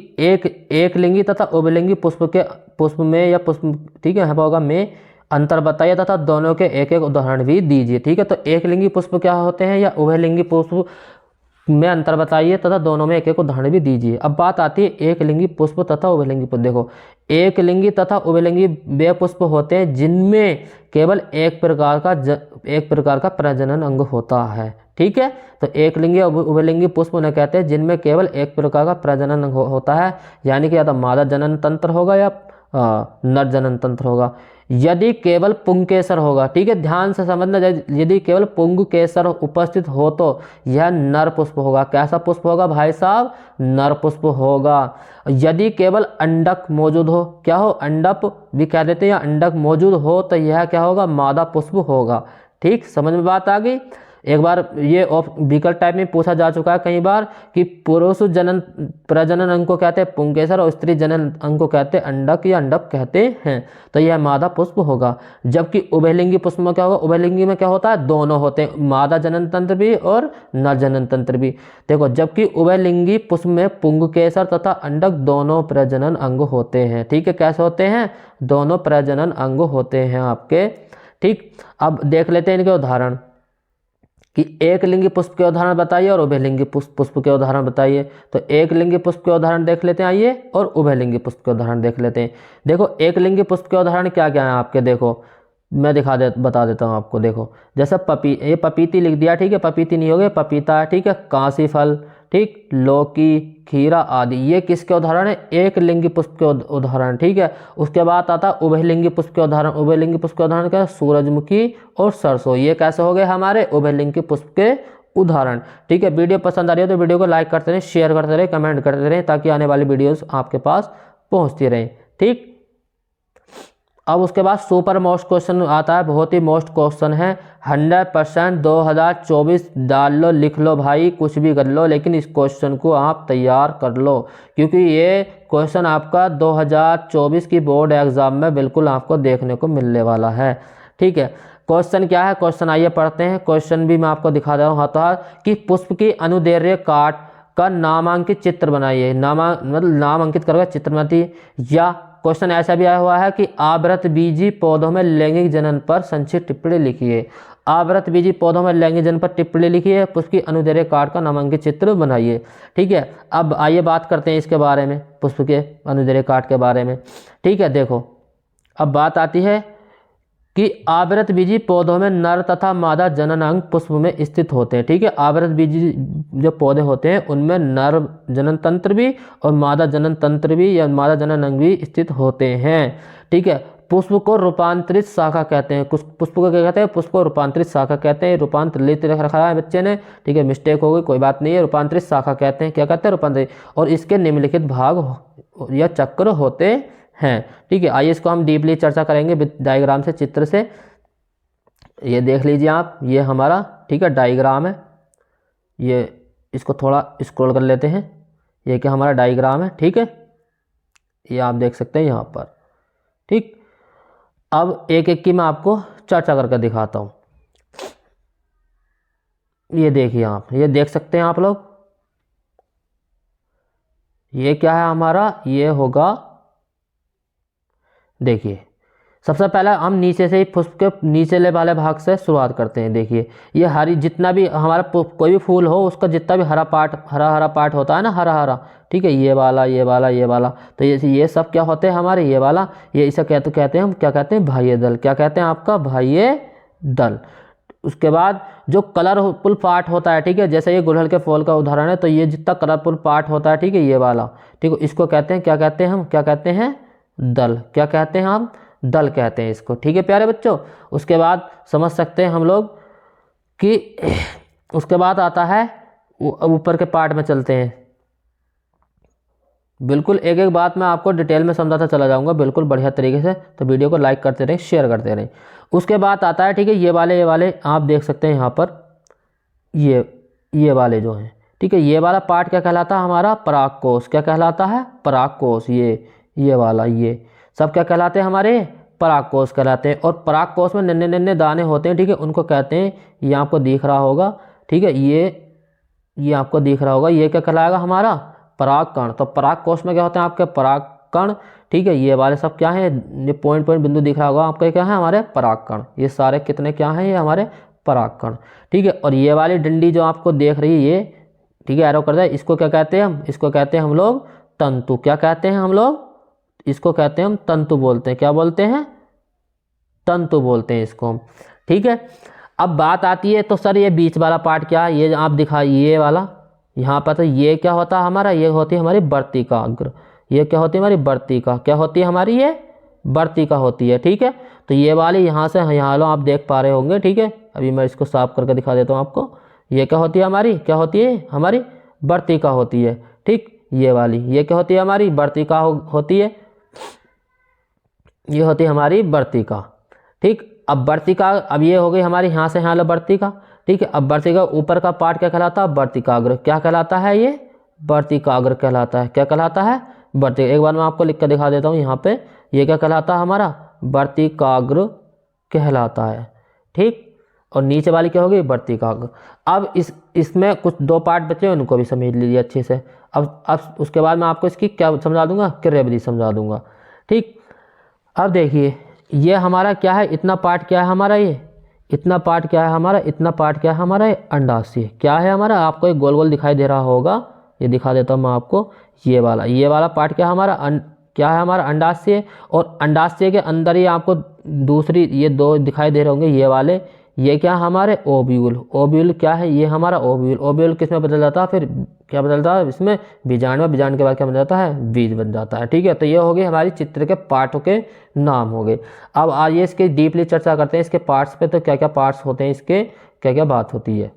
एकलिंगी तथा उभयलिंगी पुष्प में या पुष्प, ठीक है, होगा में अंतर बताइए तथा दोनों के एक एक उदाहरण भी दीजिए। ठीक है, तो एकलिंगी पुष्प क्या होते हैं या उभयलिंगी पुष्प में अंतर बताइए तथा दोनों में एक एक उदाहरण भी दीजिए। अब बात आती है एकलिंगी पुष्प तथा उभयलिंगी पुष्प। देखो, एकलिंगी तथा उभयलिंगी वे पुष्प होते हैं जिनमें केवल एक प्रकार का प्रजनन अंग होता है। ठीक है, तो एकलिंगी और उभयलिंगी पुष्प उन्हें कहते हैं जिनमें केवल एक प्रकार का प्रजनन अंग होता है, यानी कि या तो मादा जनन तंत्र होगा या नर जनन तंत्र होगा। यदि केवल पुंकेसर होगा, ठीक है, ध्यान से समझना, यदि केवल पुंकेसर उपस्थित हो तो यह नर पुष्प होगा। कैसा पुष्प होगा भाई साहब, नर पुष्प होगा। यदि केवल अंडक मौजूद हो, क्या हो, अंडक भी कह देते हैं, या अंडक मौजूद हो तो यह क्या होगा, मादा पुष्प होगा। ठीक, समझ में बात आ गई। एक बार ये विकल्प टाइप में पूछा जा चुका है कई बार कि पुरुष प्रजनन अंग को कहते हैं पुंकेसर और स्त्री जनन अंग को कहते हैं अंडक या अंडक कहते हैं, तो यह मादा पुष्प होगा। जबकि उभयलिंगी पुष्प में क्या होगा, उभयलिंगी में क्या होता है, दोनों होते हैं, मादा जनन तंत्र भी और नर जनन तंत्र भी। देखो, जबकि उभयलिंगी पुष्प में पुंकेसर तथा अंडक दोनों प्रजनन अंग होते हैं। ठीक है, कैसे होते हैं, दोनों प्रजनन अंग होते हैं आपके। ठीक, अब देख लेते हैं इनके उदाहरण, कि एकलिंगी पुष्प के उदाहरण बताइए और उभयलिंगी पुष्प के उदाहरण बताइए। तो एकलिंगी पुष्प के उदाहरण देख लेते हैं आइए, और उभयलिंगी पुष्प के उदाहरण देख लेते हैं। देखो, एकलिंगी पुष्प के उदाहरण क्या क्या है आपके, देखो मैं बता देता हूँ आपको। देखो, जैसे ये पपीती लिख दिया, ठीक है, पपीती नहीं हो गया, पपीता है, ठीक है, कांसी फल, ठीक, लौकी, खीरा आदि, ये किसके उदाहरण है, एकलिंगी पुष्प के उदाहरण। ठीक है, उसके बाद आता उभयलिंगी पुष्प के उदाहरण। उभयलिंगी पुष्प के उदाहरण क्या है, सूरजमुखी और सरसों, ये कैसे हो गए हमारे उभयलिंगी पुष्प के उदाहरण। ठीक है, वीडियो पसंद आ रही है तो वीडियो को लाइक करते रहे, शेयर करते रहे, कमेंट करते रहे, ताकि आने वाली वीडियोस आपके पास पहुंचती रहें। ठीक, अब उसके बाद सुपर मोस्ट क्वेश्चन आता है, बहुत ही मोस्ट क्वेश्चन है, 100% 2024 डाल लो, लिख लो भाई, कुछ भी कर लो, लेकिन इस क्वेश्चन को आप तैयार कर लो, क्योंकि ये क्वेश्चन आपका 2024 की बोर्ड एग्जाम में बिल्कुल आपको देखने को मिलने वाला है। ठीक है, क्वेश्चन क्या है, क्वेश्चन आइए पढ़ते हैं। क्वेश्चन भी मैं आपको दिखा दे रहा हूँ हाथों हाथ, कि पुष्प की अनुदैर्घ्य काट का नामांकित चित्र बनाइए। मतलब नाम अंकित करके चित्र बनाइए। या क्वेश्चन ऐसा भी आया हुआ है कि आवृत बीजी पौधों में लैंगिक जनन पर संक्षिप्त टिप्पणी लिखिए। आवृत बीजी पौधों में लैंगिक जनन पर टिप्पणी लिखिए, पुष्प की अनुदैर्घ्य काट का नामांकित चित्र बनाइए। ठीक है, अब आइए बात करते हैं इसके बारे में, पुष्प के अनुदैर्घ्य काट के बारे में। ठीक है, देखो अब बात आती है कि आवृत बीजी पौधों में नर तथा मादा जनन अंग पुष्प में स्थित होते हैं। ठीक है, आवृत बीजी जो पौधे होते हैं उनमें नर जनन तंत्र भी और मादा जनन तंत्र भी या मादा जनन अंग भी स्थित होते हैं। ठीक है, पुष्प को रूपांतरित शाखा कहते हैं। पुष्प को क्या कहते हैं, पुष्प को रूपांतरित शाखा कहते हैं। रूपांतरित रखा है बच्चे ने, ठीक है, मिस्टेक हो गई, कोई बात नहीं है, रूपांतरित शाखा कहते हैं। क्या कहते हैं, रूपांतरित। और इसके निम्नलिखित भाग या चक्र होते हैं। ठीक है, आइए इसको हम डीपली चर्चा करेंगे डायग्राम से, चित्र से। ये देख लीजिए आप, ये हमारा, ठीक है, डायग्राम है। ये इसको थोड़ा स्क्रॉल कर लेते हैं, ये क्या हमारा डायग्राम है। ठीक है, ये आप देख सकते हैं यहाँ पर। ठीक, अब एक एक की मैं आपको चर्चा करके दिखाता हूँ। ये देखिए आप, ये देख सकते हैं आप लोग, ये क्या है हमारा, ये होगा, देखिए सबसे पहले हम नीचे से ही पुष्प के नीचे वाले भाग से शुरुआत करते हैं। देखिए ये हरी, जितना भी हमारा कोई भी फूल हो उसका जितना भी हरा पार्ट होता है ना, हरा हरा, ठीक है, ये वाला ये वाला ये वाला, तो ये सब क्या होते हैं हमारे, ये वाला, ये इसे कहते हैं हम क्या कहते हैं, बाह्य दल। क्या कहते हैं आपका, बाह्य दल। उसके बाद जो कलरफुल पार्ट होता है, ठीक है, जैसे ये गुड़हल के फूल का उदाहरण है, तो ये जितना कलरफुल पार्ट होता है, ठीक है, ये वाला, ठीक है, इसको कहते हैं, क्या कहते हैं हम, क्या कहते हैं, दल। क्या कहते हैं हम, दल कहते हैं इसको। ठीक है प्यारे बच्चों, उसके बाद समझ सकते हैं हम लोग कि उसके बाद आता है ऊपर के पार्ट में चलते हैं। बिल्कुल एक एक बात मैं आपको डिटेल में समझाता चला जाऊंगा बिल्कुल बढ़िया तरीके से, तो वीडियो को लाइक करते रहें, शेयर करते रहें। उसके बाद आता है, ठीक है, ये वाले आप देख सकते हैं यहाँ पर, ये वाले जो हैं, ठीक है, ये वाला पार्ट क्या कहलाता है हमारा, परागकोश। क्या कहलाता है, परागकोश। ये वाला, ये सब क्या कहलाते हैं हमारे, परागकोश कहलाते हैं। और परागकोश में नन्हे नन्हे दाने होते हैं, ठीक है, उनको कहते हैं, ये आपको दिख रहा होगा, ठीक है, ये आपको दिख रहा होगा, ये क्या कहलाएगा हमारा, परागकण। तो परागकोश में क्या होते हैं आपके, परागकण, ठीक है, ये वाले सब क्या है, ये पॉइंट बिंदु दिख रहा होगा आपको, क्या है हमारे परागकण। ये सारे कितने क्या हैं, ये हमारे परागकण, ठीक है। और ये वाली डंडी जो आपको देख रही है, ये, ठीक है, एरो कर दे, इसको क्या कहते हैं हम, इसको कहते हैं हम लोग तंतु। क्या कहते हैं हम लोग, इसको कहते हैं हम तंतु बोलते हैं। क्या बोलते हैं, तंतु बोलते हैं इसको हम, ठीक है। अब बात आती है, तो सर ये बीच वाला पार्ट क्या है, ये आप दिखाइए, ये वाला यहाँ पर, तो ये क्या होता है हमारा, ये होती है हमारी वर्तिका अग्र। ये क्या होती है हमारी वर्तिका, क्या होती है हमारी, ये वर्तिका होती है, ठीक है। तो ये वाली यहाँ से यहाँ लो आप देख पा रहे होंगे, ठीक है। अभी मैं इसको साफ करके दिखा देता हूँ आपको। ये क्या होती है हमारी, क्या होती है हमारी, वर्तिका होती है, ठीक। ये वाली, ये क्या होती है हमारी, वर्तिका होती है, ये होती है हमारी वर्तिका, ठीक। अब वर्तिका, अब ये हो गई हमारी यहाँ से यहाँ लो वर्तिका, ठीक है। अब वर्तिका ऊपर का पार्ट क्या कहलाता है, वर्तिकाग्र। क्या कहलाता है, ये वर्तिकाग्र कहलाता है। क्या कहलाता है, वर्तिका। एक बार मैं आपको लिख कर दिखा देता हूँ यहाँ पे, ये क्या कहलाता है हमारा, वर्तिकाग्र कहलाता है, ठीक। और नीचे वाली क्या होगी, वर्तिकाग्र। अब इसमें कुछ दो पार्ट बचे, उनको भी समझ लीजिए अच्छे से। अब उसके बाद मैं आपको इसकी क्या समझा दूंगा, क्रियाविधि समझा दूंगा, ठीक। अब देखिए ये हमारा क्या है, इतना पार्ट क्या है हमारा, ये इतना पार्ट क्या है हमारा, इतना पार्ट क्या है हमारा, अंडाशय। क्या है हमारा, आपको एक गोल गोल दिखाई दे रहा होगा, ये दिखा देता हूँ मैं आपको। ये वाला पार्ट क्या है हमारा, क्या है हमारा, अंडाशय। और अंडाशय के अंदर ही आपको दूसरी ये दो दिखाई दे रहे होंगे, ये वाले, ये क्या हमारे, ओव्यूल। ओव्यूल क्या है, ये हमारा ओव्यूल। ओव्यूल किस में बदल जाता है, फिर क्या बदलता है इसमें, बीजाणु में। बीजाणु के बाद क्या बन जाता है, बीज बन जाता है, ठीक है। तो ये हो गए हमारी चित्र के पार्टों के नाम हो गए। अब आइए इसके डीपली चर्चा करते हैं, इसके पार्ट्स पे, तो क्या क्या पार्ट्स होते हैं इसके, क्या क्या बात होती है।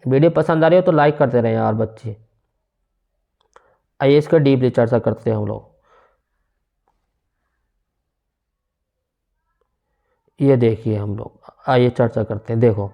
वीडियो पसंद आ रही हो तो लाइक करते रहे यार बच्चे। आइए इसका डीपली चर्चा करते हैं हम लोग। ये देखिए हम लोग, आइए चर्चा करते हैं। देखो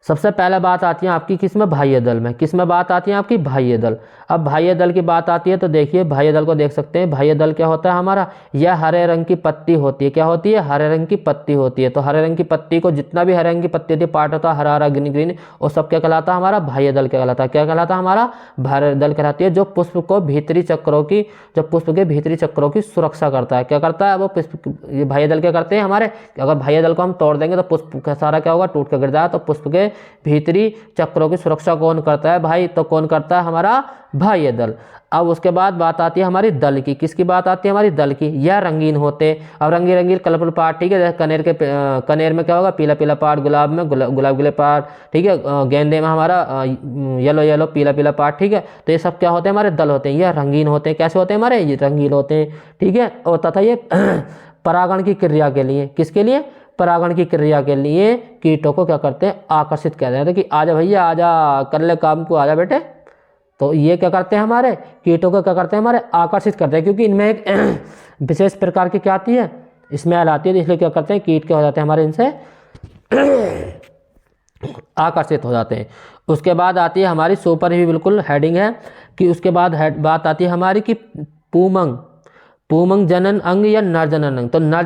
सबसे पहले बात आती है आपकी किसमें, बाह्य दल में। किसमें बात आती है आपकी, बाह्य दल। अब बाह्य दल की बात आती है तो देखिए बाह्य दल को देख सकते हैं। बाह्य दल क्या होता है हमारा, यह हरे रंग की पत्ती होती है। क्या होती है, हरे रंग की पत्ती होती है। तो हरे रंग की पत्ती को, जितना भी हरे रंग की पत्ती होती है, पार्ट होता है हरा हरा ग्रीन ग्रीन, और सब क्या कहलाता है हमारा, बाह्य दल कहलाता है। क्या कहलाता है हमारा, बाह्य दल कहलाती है, जो पुष्प को भीतरी चक्रों की, जो पुष्प के भीतरी चक्रों की सुरक्षा करता है। क्या करता है वो पुष्प, ये बाह्य दल क्या करते हैं हमारे। अगर बाह्य दल को हम तोड़ देंगे तो पुष्प का सारा क्या होगा, टूट कर गिर जाएगा। तो पुष्प के भीतरी चक्रों की सुरक्षा कौन करता है भाई, तो कौन करता है हमारा, बाह्य दल। अब उसके बाद बात आती है हमारी दल की। किसकी बात आती है हमारी, दल की। यह रंगीन होते, अब रंगीन रंगीन कलरफुल पार्ट, ठीक है। जैसे कनेर में क्या होगा, पीला पीला पार्ट, गुलाब में गुलाब पार्ट, ठीक है। गेंदे में हमारा येलो येलो पीला पीला पार्ट, ठीक है। तो ये सब क्या होते हैं हमारे, दल होते हैं। यह रंगीन होते हैं। कैसे होते हैं हमारे, ये रंगीन होते हैं, ठीक है। और तथा ये परागण की क्रिया के लिए, किसके लिए, परागण की क्रिया के लिए कीटों को क्या करते हैं, आकर्षित कहते हैं। कि आजा भैया आजा, कर ले काम को, आजा बेटे। तो ये क्या करते हैं हमारे, कीटों को क्या करते हैं हमारे, आकर्षित करते हैं। क्योंकि इनमें एक विशेष प्रकार की क्या आती है, स्मेल आती है, इसलिए क्या करते हैं, कीट क्या हो जाते हैं हमारे, इनसे आकर्षित हो जाते हैं। उसके बाद आती है हमारी, सुपर ही बिल्कुल हेडिंग है कि उसके बाद बात आती है हमारी कि पुंमंग जनन अंग या नर जनन अंग। तो नर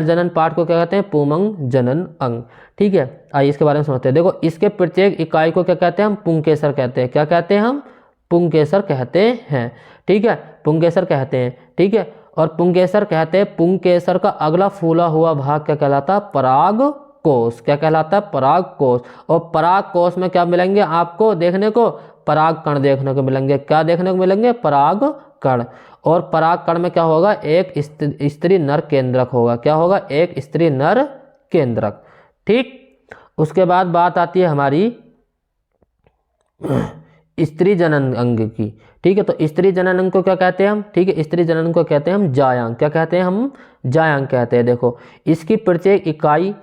जनन पार्ट को क्या कहते हैं, पुंमंग जनन अंग, ठीक है। आइए इसके बारे में समझते हैं। देखो इसके प्रत्येक इकाई को क्या कहते हैं हम, पुंकेसर कहते हैं। क्या कहते हैं हम, पुंकेसर कहते हैं, ठीक है, पुंकेसर कहते हैं, ठीक है। और पुंकेसर कहते हैं, पुंकेसर का अगला फूला हुआ भाग क्या कहलाता है? परागकोश। क्या कहलाता है? परागकोश। और परागकोश में क्या मिलेंगे आपको देखने को? परागकण देखने को मिलेंगे। क्या देखने को मिलेंगे? परागकण। और परागकण में क्या होगा? एक स्त्री नर केंद्रक होगा। क्या होगा? एक स्त्री नर केंद्रक। ठीक। उसके बाद बात आती है हमारी स्त्री जनन अंग की। ठीक है, तो स्त्री जनन अंग को क्या कहते हैं हम? ठीक है, स्त्री जनन को कहते हैं हम जायांग। क्या कहते हैं हम? जायांग कहते हैं। देखो, इसकी प्रत्येक इकाई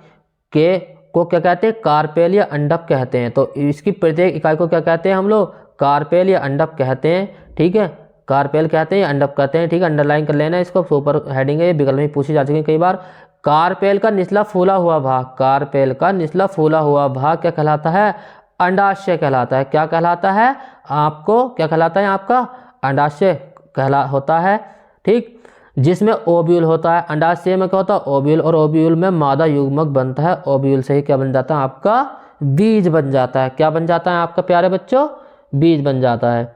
के को क्या कहते हैं? कार्पेल या अंडक कहते हैं। तो इसकी प्रत्येक इकाई को क्या कहते हैं हम लोग? कार्पेल या अंडक कहते हैं। ठीक है, कार्पेल कहते हैं या अंडक कहते हैं। ठीक है, अंडरलाइन कर लेना इसको, सुपर हेडिंग है, ये विकल्प में पूछी जा चुकी है कई बार। कार्पेल का निचला फूला हुआ भाग, कार्पेल का निचला फूला हुआ भाग क्या कहलाता है? अंडाशय कहलाता है। क्या कहलाता है आपको? क्या कहलाता है आपका? अंडाशय कहला होता है। ठीक, जिसमें ओव्यूल होता है। अंडाशय में क्या होता है? ओव्यूल। और ओव्यूल में मादा युग्मक बनता है। ओव्यूल से ही क्या बन जाता है? आपका बीज बन जाता है। क्या बन जाता है आपका प्यारे बच्चों? बीज बन जाता है।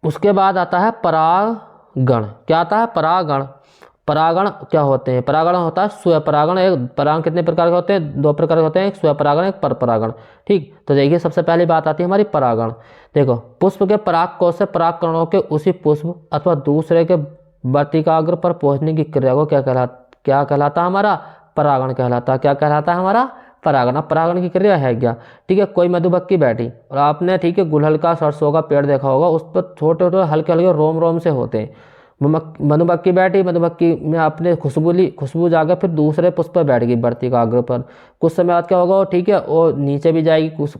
उसके बाद आता है परागण। क्या आता है? परागण। परागण क्या होते हैं? परागण होता है स्वपरागण। एक परागण कितने प्रकार के होते हैं? दो प्रकार के होते हैं, एक स्वपरागण, एक परपरागण। ठीक, तो देखिए सबसे पहली बात आती है हमारी परागण। देखो, पुष्प के परागकोश से परागकणों के उसी पुष्प अथवा दूसरे के वर्तिकाग्र पर पहुंचने की क्रिया को क्या कहलाता है? हमारा परागण कहलाता है। क्या कहलाता है? हमारा परागण। अब परागण की क्रिया है क्या? ठीक है, कोई मधुमक्खी बैठी और आपने, ठीक है, गुलहड़ का सरसों का पेड़ देखा होगा, उस पर छोटे छोटे हल्के हल्के रोम रोम से होते हैं। मधुमक्खी बैठी, मधुमक्खी में आपने खुशबू ली, खुशबू जाकर फिर दूसरे पुष्प पर बैठ गई वर्तिकाग्र पर। कुछ समय बाद क्या होगा? ठीक है, वो नीचे भी जाएगी कुछ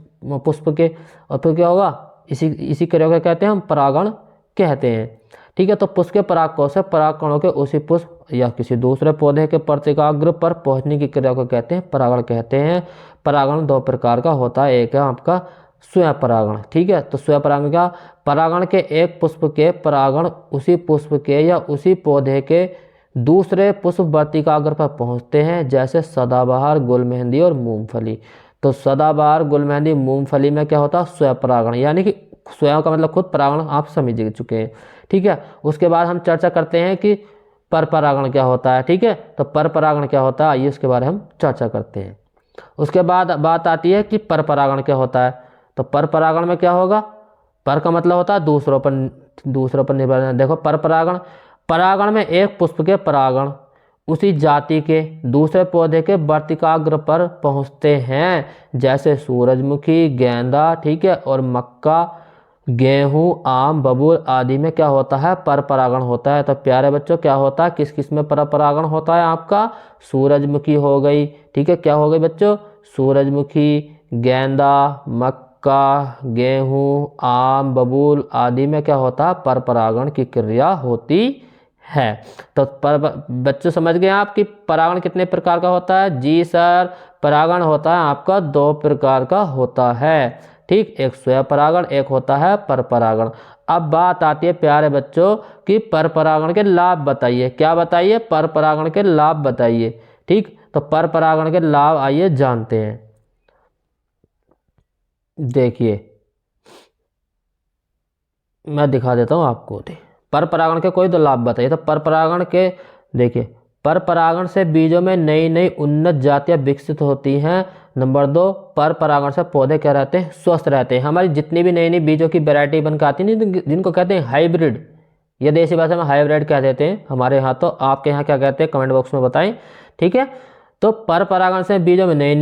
पुष्प के, और फिर क्या होगा? इसी क्रिया को कहते हैं हम परागण कहते हैं। ठीक है, तो पुष्प के परागकोश से परागकणों के उसी पुष्प या किसी दूसरे पौधे के वर्तिकाग्र पर पहुंचने की क्रिया को कहते हैं परागण कहते हैं। परागण दो प्रकार का होता है, एक है आपका स्वयं परागण। ठीक है, तो स्वयं परागण क्या? परागण के एक पुष्प के परागण उसी पुष्प के या उसी पौधे के दूसरे पुष्प वर्तिकाग्र पर पहुंचते हैं, जैसे सदाबहार, गुलमेहंदी और मूंगफली। तो सदाबहार, गुलमेहंदी, मूंगफली में क्या होता है? स्वयं परागण, यानी कि स्वयं का मतलब खुद, परागण आप समझ चुके हैं। ठीक है, उसके बाद हम चर्चा करते हैं कि पर परागण क्या होता है। ठीक है, तो पर परागण क्या होता है, आइए उसके बारे में हम चर्चा करते हैं। उसके बाद बात आती है कि पर परागण क्या होता है। तो पर परागण में क्या होगा? पर का मतलब होता है दूसरों पर निर्भर रहना। देखो, पर परागण, परागण में एक पुष्प के परागण उसी जाति के दूसरे पौधे के वर्तिकाग्र पर पहुंचते हैं, जैसे सूरजमुखी, गेंदा, ठीक है, और मक्का, गेहूं, आम, बबूल आदि में क्या होता है? पर परागण होता है। तो प्यारे बच्चों, क्या होता है? किस किस में पर परागण होता है आपका? सूरजमुखी हो गई, ठीक है, क्या हो गई बच्चों? सूरजमुखी, गेंदा, मक्का, गेहूं, आम, बबूल आदि में क्या होता है? पर परागण की क्रिया होती है। तो बच्चों समझ गए आप कि परागण कितने प्रकार का होता है? जी सर, परागण होता है आपका दो प्रकार का होता है। ठीक, एक स्वयं परागण, एक होता है पर परागण। अब बात आती है प्यारे बच्चों कि पर परागण के लाभ बताइए। क्या बताइए? पर परागण के लाभ बताइए। ठीक, तो पर परागण के लाभ आइए जानते हैं। देखिए, मैं दिखा देता हूँ आपको। पर परागण के कोई दो लाभ बताइए। तो पर परागण के, देखिए, पर परागण से बीजों में नई नई उन्नत जातियां विकसित होती हैं। नंबर 2, पर परागण से पौधे क्या रहते हैं? स्वस्थ रहते हैं। हमारी जितनी भी नई नई बीजों की वैरायटी बनकर आती है, जिनको कहते हैं हाइब्रिड, या देसी भाषा में हाइब्रिड कह देते हैं हमारे यहाँ, तो आपके यहाँ क्या कहते हैं कमेंट बॉक्स में बताएं। ठीक है, तो पर परागण से बीजों में नई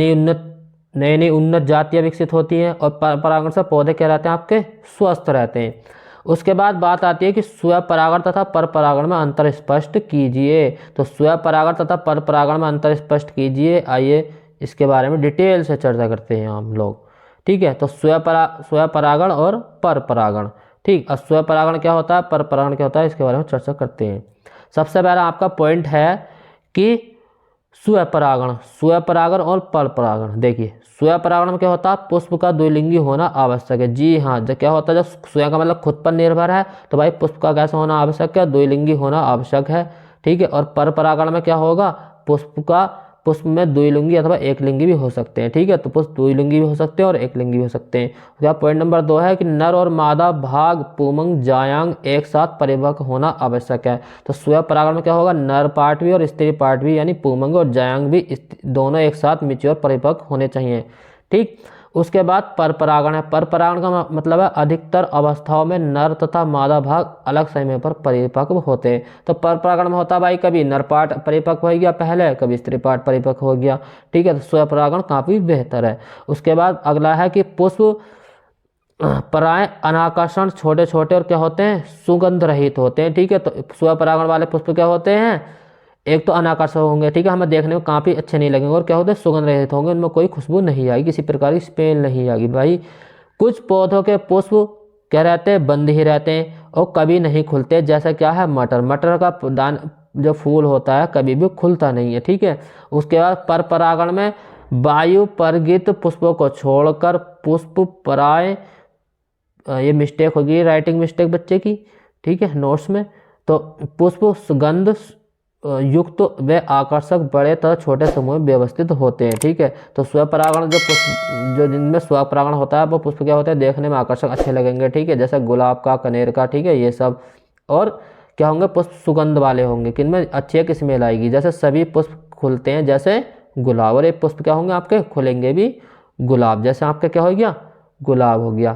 नई उन्नत जातियां विकसित होती हैं, और पर परागण से पौधे क्या रहते हैं? आपके स्वस्थ रहते हैं। उसके बाद बात आती है कि स्वयं परागण तथा पर परागण में अंतर स्पष्ट कीजिए। तो स्वयं परागण तथा पर परागण में अंतर स्पष्ट कीजिए। आइए इसके बारे में डिटेल से चर्चा करते हैं हम लोग। ठीक है, तो स्वयं परागण और पर परागण। ठीक, अब स्वयं परागण क्या होता है, पर परागण क्या होता है, इसके बारे में चर्चा करते हैं। सबसे पहला आपका पॉइंट है कि स्वयं परागण और पर परागण। देखिए, स्वयं परागण में क्या होता है? पुष्प का द्विलिंगी होना आवश्यक है। जी हाँ, जब क्या होता है, जब स्वयं का मतलब खुद पर निर्भर है, तो भाई पुष्प का कैसा होना आवश्यक है? द्विलिंगी होना आवश्यक है। ठीक है, और पर परागण में क्या होगा? पुष्प पुष्प में द्विलिंगी अथवा एकलिंगी भी हो सकते हैं। ठीक है, तो पुष्प द्विलिंगी भी हो सकते हैं और एकलिंगी भी हो सकते हैं। क्या पॉइंट नंबर 2 है कि नर और मादा भाग पुंमंग जायांग एक साथ परिपक्व होना आवश्यक है। तो स्वयं परागण में क्या होगा, नर पार्ट भी और स्त्री पार्ट भी यानी पुंमंग और जायांग भी दोनों एक साथ मैच्योर परिपक्व होने चाहिए। ठीक, उसके बाद परपरागण है। परपरागण का मतलब है अधिकतर अवस्थाओं में नर तथा मादा भाग अलग समय पर परिपक्व होते हैं। तो परपरागण में होता भाई कभी नर पार्ट परिपक्व हो गया पहले, कभी स्त्री पार्ट परिपक्व हो गया। ठीक है, तो स्वपरागण काफी बेहतर है। उसके बाद अगला है कि पुष्प पराय अनाकर्षण छोटे छोटे और क्या होते हैं, सुगंध रहित होते हैं। ठीक है, तो स्वपरागण वाले पुष्प क्या होते हैं, एक तो अनाकर्षक होंगे, ठीक है, हमें देखने में काफ़ी अच्छे नहीं लगेंगे, और क्या होते हैं, सुगंध रहित होंगे, उनमें कोई खुशबू नहीं आएगी, किसी प्रकार की स्मेल नहीं आएगी। भाई कुछ पौधों के पुष्प क्या रहते हैं, बंद ही रहते हैं और कभी नहीं खुलते, जैसा क्या है मटर। मटर का दान जो फूल होता है कभी भी खुलता नहीं है। ठीक है, उसके बाद पर परागण में वायु परिगित पुष्पों को छोड़कर पुष्प पराय, ये मिस्टेक होगी, राइटिंग मिस्टेक बच्चे की, ठीक है, नोट्स में। तो पुष्प सुगंध युक्त व आकर्षक बड़े तथा छोटे समूह में व्यवस्थित होते हैं। ठीक है, तो स्वपरागण जो पुष्प जो जिनमें स्वपरागण होता है वो पुष्प क्या होते हैं, देखने में आकर्षक अच्छे लगेंगे। ठीक है, जैसे गुलाब का, कनेर का, ठीक है, ये सब। और क्या होंगे, पुष्प सुगंध वाले होंगे, किनमें अच्छी एक स्मेल आएगी। जैसे सभी पुष्प खुलते हैं जैसे गुलाब, और एक पुष्प क्या होंगे आपके खुलेंगे भी गुलाब, जैसे आपका क्या हो गया, गुलाब हो गया।